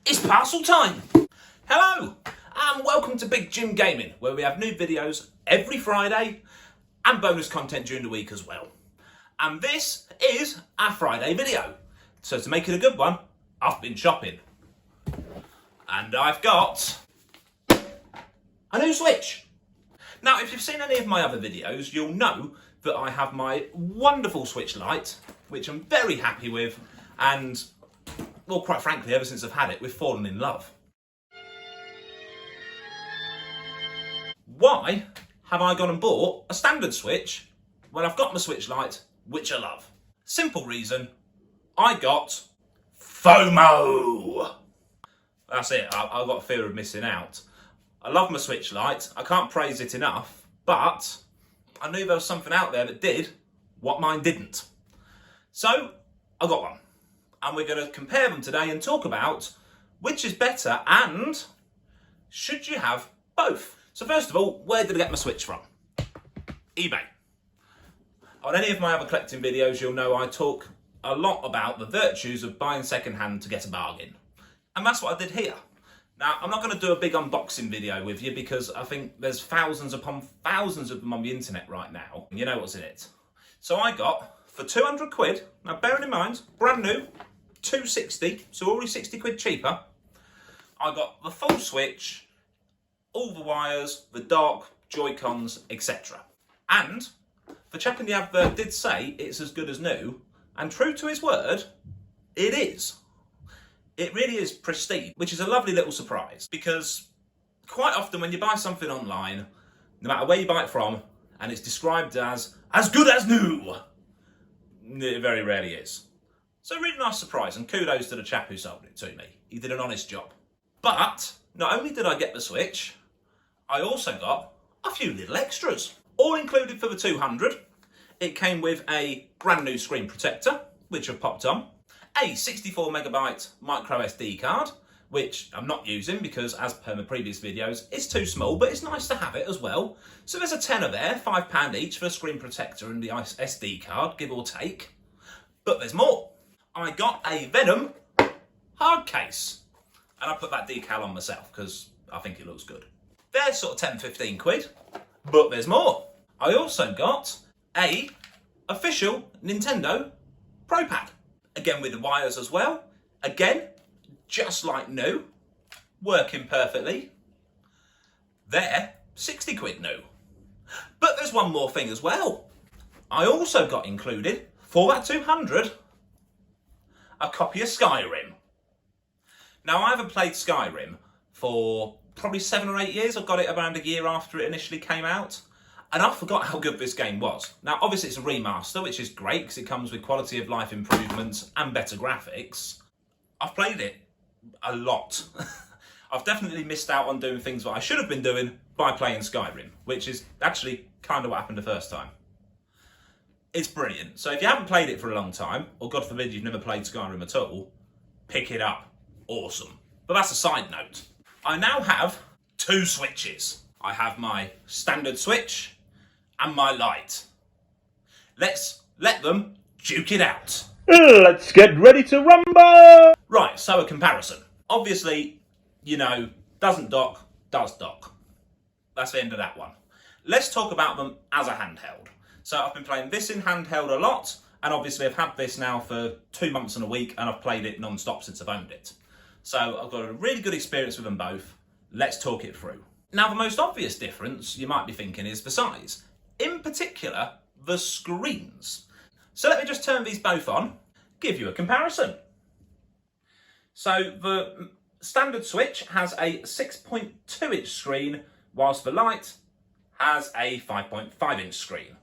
It's parcel time! Hello, and welcome to Big Jim Gaming, where we have new videos every Friday and bonus content during the week as well. And this is our Friday video. So to make it a good one, I've been shopping. And I've got a new Switch. Now, if you've seen any of my other videos, you'll know that I have my wonderful Switch Lite, which I'm very happy with, and well, quite frankly, ever since I've had it, we've fallen in love. Why have I gone and bought a standard Switch when I've got my Switch Lite, which I love? Simple reason, I got FOMO. That's it, I've got a fear of missing out. I love my Switch Lite, I can't praise it enough, but I knew there was something out there that did what mine didn't. So, I got one. And we're going to compare them today and talk about which is better and should you have both. So first of all, where did I get my Switch from? eBay. On any of my other collecting videos, you'll know I talk a lot about the virtues of buying second-hand to get a bargain. And that's what I did here. Now, I'm not going to do a big unboxing video with you because I think there's thousands upon thousands of them on the internet right now. And you know what's in it. So I got, for 200 quid, now bearing in mind, brand new, 260, so already 60 quid cheaper, I got the full Switch, all the wires, the dock, Joy-Cons, etc. And the chap in the advert did say it's as good as new, and true to his word, it is. It really is pristine, which is a lovely little surprise, because quite often when you buy something online, no matter where you buy it from, and it's described as good as new, it very rarely is. So really nice surprise, and kudos to the chap who sold it to me. He did an honest job. But not only did I get the Switch, I also got a few little extras. All included for the 200. It came with a brand new screen protector, which I've popped on, a 64 megabyte micro SD card, which I'm not using because, as per my previous videos, it's too small, but it's nice to have it as well. So there's a tenner there, £5 each for a screen protector and the SD card, give or take. But there's more. I got a Venom hard case, and I put that decal on myself because I think it looks good. They're sort of 10-15 quid, but there's more. I also got a official Nintendo Pro Pad, again with the wires as well, again just like new, working perfectly. They're 60 quid new. But there's one more thing as well. I also got included for that 200 a copy of Skyrim. Now, I haven't played Skyrim for probably 7 or 8 years. I got it around a year after it initially came out, and I forgot how good this game was. Now, obviously it's a remaster, which is great because it comes with quality of life improvements and better graphics. I've played it a lot. I've definitely missed out on doing things that I should have been doing by playing Skyrim, which is actually kind of what happened the first time. It's brilliant. So if you haven't played it for a long time, or God forbid you've never played Skyrim at all, pick it up. Awesome. But that's a side note. I now have 2 Switches. I have my standard Switch and my Lite. Let's let them duke it out. Let's get ready to rumble! Right, so a comparison. Obviously, you know, doesn't dock, does dock. That's the end of that one. Let's talk about them as a handheld. So I've been playing this in handheld a lot, and obviously I've had this now for 2 months and a week, and I've played it non-stop since I've owned it. So I've got a really good experience with them both. Let's talk it through. Now, the most obvious difference, you might be thinking, is the size. In particular, the screens. So let me just turn these both on, give you a comparison. So the standard Switch has a 6.2 inch screen, whilst the Lite has a 5.5 inch screen.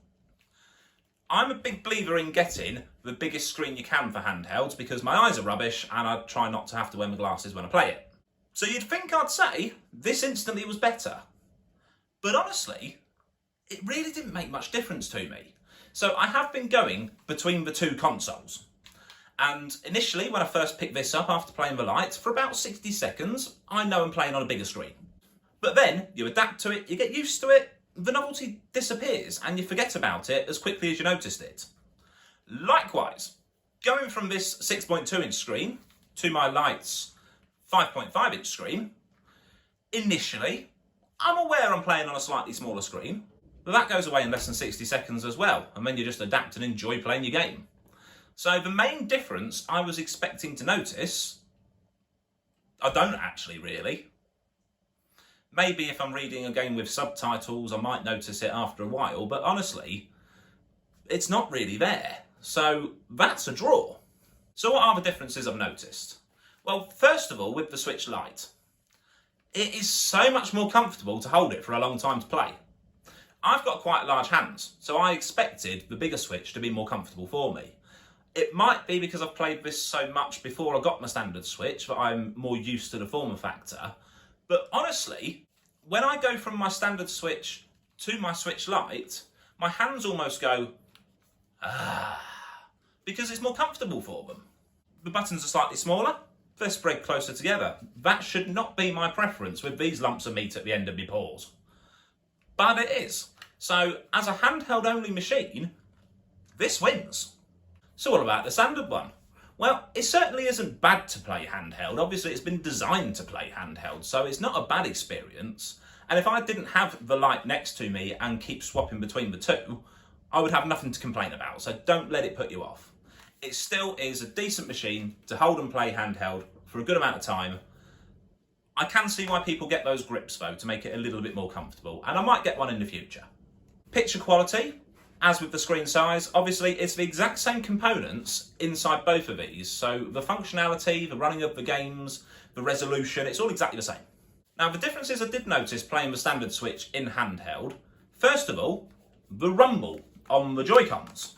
I'm a big believer in getting the biggest screen you can for handhelds because my eyes are rubbish and I try not to have to wear my glasses when I play it. So you'd think I'd say this instantly was better. But honestly, it really didn't make much difference to me. So I have been going between the 2 consoles. And initially, when I first picked this up after playing the Lite, for about 60 seconds, I know I'm playing on a bigger screen. But then you adapt to it, you get used to it, the novelty disappears and you forget about it as quickly as you noticed it. Likewise, going from this 6.2 inch screen to my Lite's 5.5 inch screen. Initially, I'm aware I'm playing on a slightly smaller screen, but that goes away in less than 60 seconds as well, and then you just adapt and enjoy playing your game. So the main difference I was expecting to notice, I don't actually really. Maybe if I'm reading a game with subtitles, I might notice it after a while, but honestly, it's not really there. So that's a draw. So what are the differences I've noticed? Well, first of all, with the Switch Lite, it is so much more comfortable to hold it for a long time to play. I've got quite large hands, so I expected the bigger Switch to be more comfortable for me. It might be because I've played this so much before I got my standard Switch that I'm more used to the form factor. But honestly, when I go from my standard Switch to my Switch Lite, my hands almost go, because it's more comfortable for them. The buttons are slightly smaller, they're spread closer together. That should not be my preference with these lumps of meat at the end of my paws. But it is. So as a handheld only machine, this wins. So what about the standard one? Well, it certainly isn't bad to play handheld. Obviously, it's been designed to play handheld, so it's not a bad experience. And if I didn't have the Lite next to me and keep swapping between the two, I would have nothing to complain about, so don't let it put you off. It still is a decent machine to hold and play handheld for a good amount of time. I can see why people get those grips though, to make it a little bit more comfortable, and I might get one in the future. Picture quality, as with the screen size, obviously it's the exact same components inside both of these, so the functionality, the running of the games, the resolution, it's all exactly the same. Now the differences I did notice playing the standard Switch in handheld, first of all, the rumble on the Joy-Cons.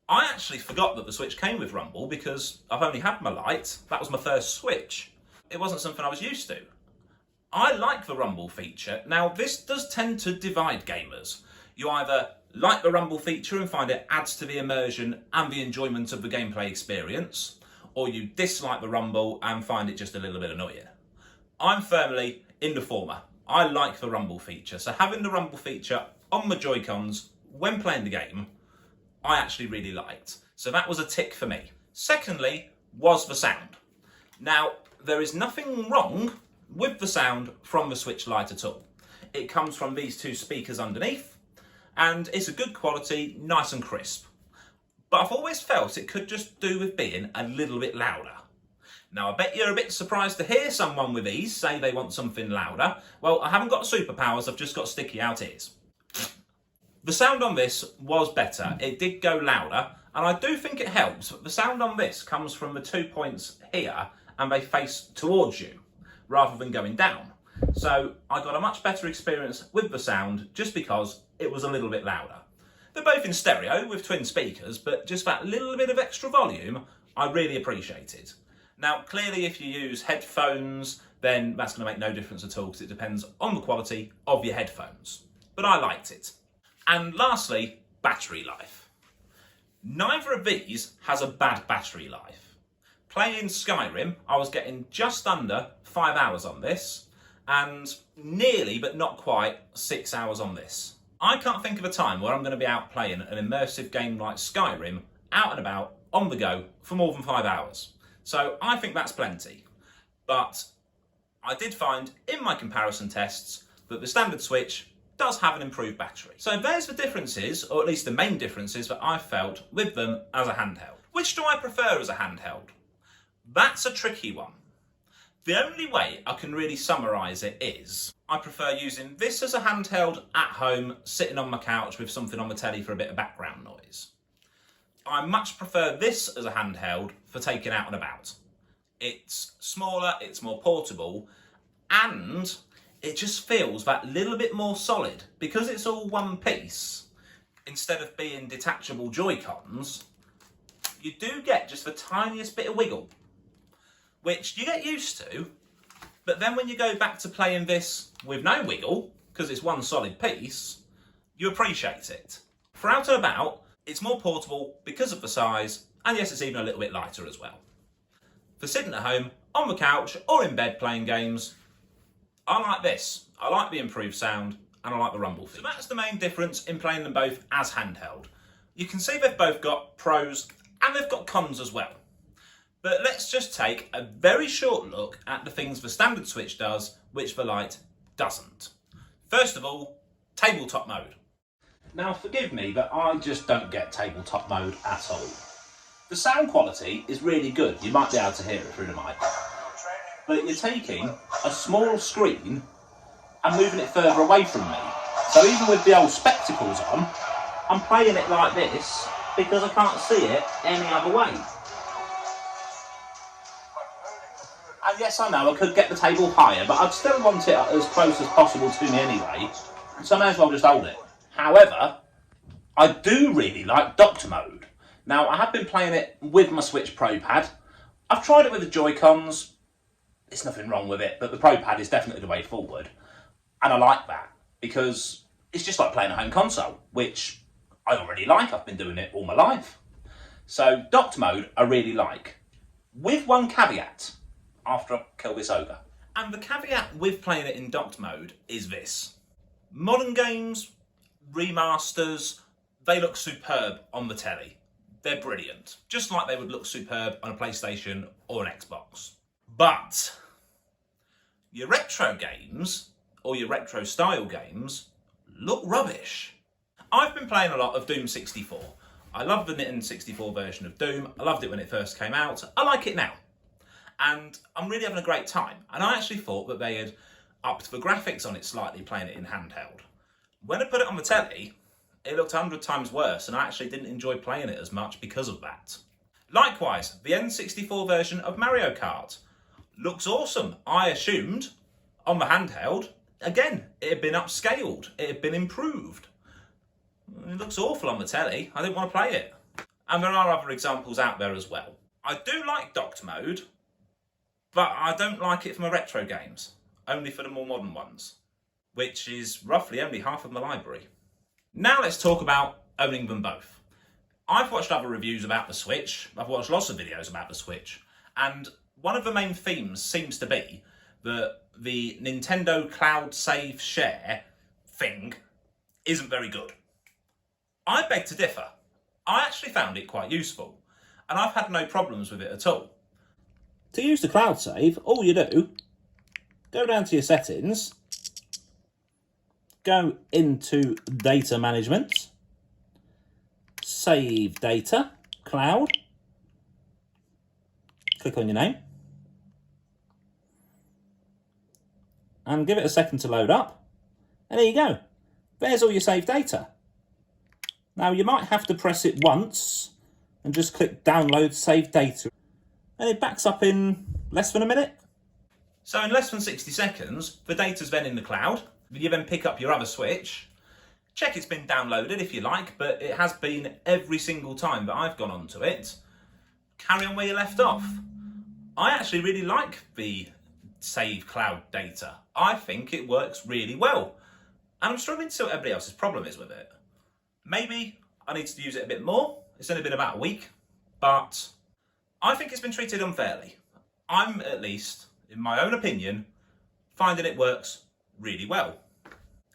I actually forgot that the Switch came with rumble because I've only had my Lite, that was my first Switch. It wasn't something I was used to. I like the rumble feature. Now this does tend to divide gamers. You either like the rumble feature and find it adds to the immersion and the enjoyment of the gameplay experience, or you dislike the rumble and find it just a little bit annoying. I'm firmly in the former. I like the rumble feature, so having the rumble feature on my Joy-Cons when playing the game, I actually really liked. So that was a tick for me. Secondly, was the sound. Now, there is nothing wrong with the sound from the Switch Lite at all. It comes from these two speakers underneath, and it's a good quality, nice and crisp. But I've always felt it could just do with being a little bit louder. Now, I bet you're a bit surprised to hear someone with these say they want something louder. Well, I haven't got superpowers, I've just got sticky out ears. The sound on this was better, it did go louder, and I do think it helps, but the sound on this comes from the 2 points here, and they face towards you, rather than going down. So I got a much better experience with the sound, just because it was a little bit louder. They're both in stereo, with twin speakers, but just that little bit of extra volume, I really appreciated. Now, clearly if you use headphones, then that's going to make no difference at all, because it depends on the quality of your headphones. But I liked it. And lastly, battery life. Neither of these has a bad battery life. Playing Skyrim, I was getting just under 5 hours on this, and nearly, but not quite, 6 hours on this. I can't think of a time where I'm going to be out playing an immersive game like Skyrim, out and about, on the go, for more than 5 hours. So I think that's plenty. But I did find, in my comparison tests, that the standard Switch does have an improved battery. So there's the differences, or at least the main differences that I felt with them as a handheld. Which do I prefer as a handheld? That's a tricky one. The only way I can really summarise it is, I prefer using this as a handheld at home, sitting on my couch with something on the telly for a bit of background noise. I much prefer this as a handheld for taking out and about. It's smaller, it's more portable, and it just feels that little bit more solid. Because it's all one piece, instead of being detachable Joy-Cons, you do get just the tiniest bit of wiggle, which you get used to, but then when you go back to playing this with no wiggle, because it's one solid piece, you appreciate it. For out and about, it's more portable because of the size, and yes, it's even a little bit lighter as well. For sitting at home, on the couch, or in bed playing games, I like this. I like the improved sound, and I like the rumble feature. So that's the main difference in playing them both as handheld. You can see they've both got pros, and they've got cons as well. But let's just take a very short look at the things the standard Switch does, which the Lite doesn't. First of all, tabletop mode. Now forgive me, but I just don't get tabletop mode at all. The sound quality is really good, you might be able to hear it through the mic. But you're taking a small screen and moving it further away from me. So even with the old spectacles on, I'm playing it like this because I can't see it any other way. And yes, I know I could get the table higher, but I'd still want it as close as possible to me anyway, so I may as well just hold it. However, I do really like Doctor Mode. Now, I have been playing it with my Switch Pro Pad. I've tried it with the Joy-Cons. There's nothing wrong with it, but the Pro Pad is definitely the way forward. And I like that, because it's just like playing a home console, which I already like. I've been doing it all my life. So, Doctor Mode I really like. With one caveat, after I kill this ogre. And the caveat with playing it in docked mode is this. Modern games, remasters, they look superb on the telly. They're brilliant. Just like they would look superb on a PlayStation or an Xbox. But your retro games, or your retro style games, look rubbish. I've been playing a lot of Doom 64. I love the N64 version of Doom. I loved it when it first came out. I like it now. And I'm really having a great time. And I actually thought that they had upped the graphics on it slightly, playing it in handheld. When I put it on the telly, it looked 100 times worse, and I actually didn't enjoy playing it as much because of that. Likewise, the N64 version of Mario Kart looks awesome. I assumed, on the handheld, again, it had been upscaled, it had been improved. It looks awful on the telly, I didn't want to play it. And there are other examples out there as well. I do like docked mode, but I don't like it for my retro games, only for the more modern ones, which is roughly only half of my library. Now let's talk about owning them both. I've watched other reviews about the Switch, I've watched lots of videos about the Switch, and one of the main themes seems to be that the Nintendo Cloud Save Share thing isn't very good. I beg to differ. I actually found it quite useful, and I've had no problems with it at all. To use the cloud save, all you do, go down to your settings, go into data management, save data, cloud, click on your name, and give it a second to load up, and there you go. There's all your saved data. Now you might have to press it once and just click download saved data, and it backs up in less than a minute. So in less than 60 seconds, the data's then in the cloud. You then pick up your other Switch, check it's been downloaded if you like, but it has been every single time that I've gone onto it. Carry on where you left off. I actually really like the save cloud data. I think it works really well. And I'm struggling to see what everybody else's problem is with it. Maybe I need to use it a bit more. It's only been about a week, but I think it's been treated unfairly. I'm, at least, in my own opinion, finding it works really well.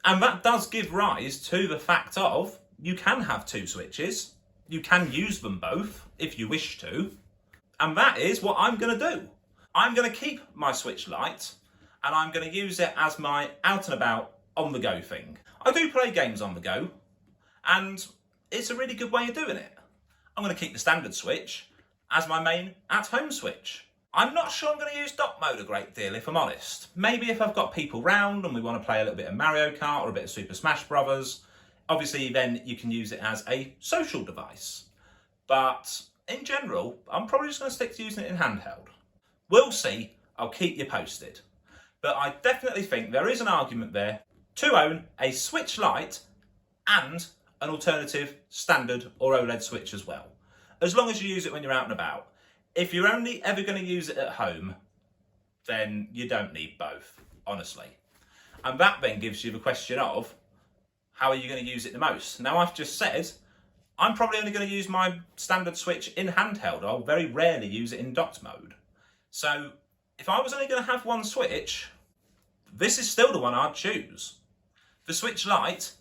And that does give rise to the fact of you can have two Switches. You can use them both if you wish to. And that is what I'm going to do. I'm going to keep my Switch Lite and I'm going to use it as my out and about on the go thing. I do play games on the go and it's a really good way of doing it. I'm going to keep the standard Switch as my main at-home Switch. I'm not sure I'm going to use dock mode a great deal, if I'm honest. Maybe if I've got people round and we want to play a little bit of Mario Kart or a bit of Super Smash Brothers, obviously then you can use it as a social device. But in general, I'm probably just going to stick to using it in handheld. We'll see, I'll keep you posted. But I definitely think there is an argument there to own a Switch Lite and an alternative standard or OLED Switch as well. As long as you use it when you're out and about. If you're only ever going to use it at home, then you don't need both, honestly. And that then gives you the question of, how are you going to use it the most? Now, I've just said, I'm probably only going to use my standard Switch in handheld. I'll very rarely use it in docked mode. So, if I was only going to have one Switch, this is still the one I'd choose. The Switch Lite,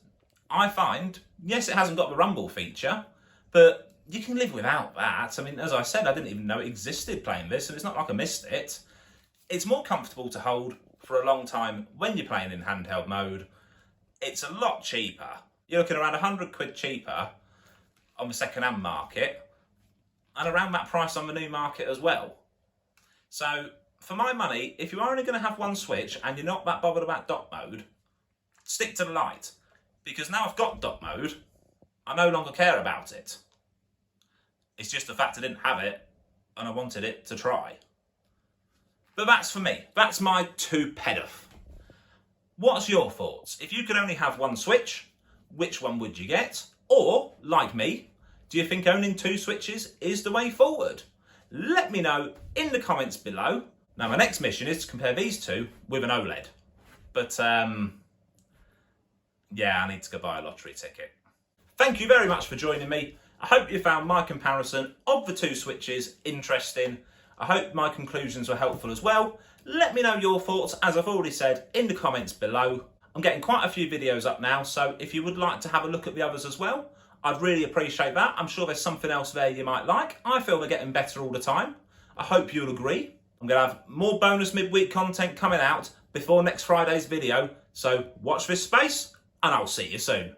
I find, yes, it hasn't got the rumble feature, but you can live without that. I mean, as I said, I didn't even know it existed playing this, and it's not like I missed it. It's more comfortable to hold for a long time when you're playing in handheld mode. It's a lot cheaper. You're looking around £100 cheaper on the second-hand market, and around that price on the new market as well. So, for my money, if you're only going to have one Switch and you're not that bothered about dock mode, stick to the Lite. Because now I've got dock mode, I no longer care about it. It's just the fact I didn't have it and I wanted it to try. But that's for me. That's my 2 pedif. What's your thoughts? If you could only have one Switch, which one would you get? Or, like me, do you think owning 2 Switches is the way forward? Let me know in the comments below. Now, my next mission is to compare these 2 with an OLED. But, yeah, I need to go buy a lottery ticket. Thank you very much for joining me. I hope you found my comparison of the 2 Switches interesting. I hope my conclusions were helpful as well. Let me know your thoughts, as I've already said, in the comments below. I'm getting quite a few videos up now, so if you would like to have a look at the others as well, I'd really appreciate that. I'm sure there's something else there you might like. I feel they're getting better all the time. I hope you'll agree. I'm going to have more bonus midweek content coming out before next Friday's video, so watch this space, and I'll see you soon.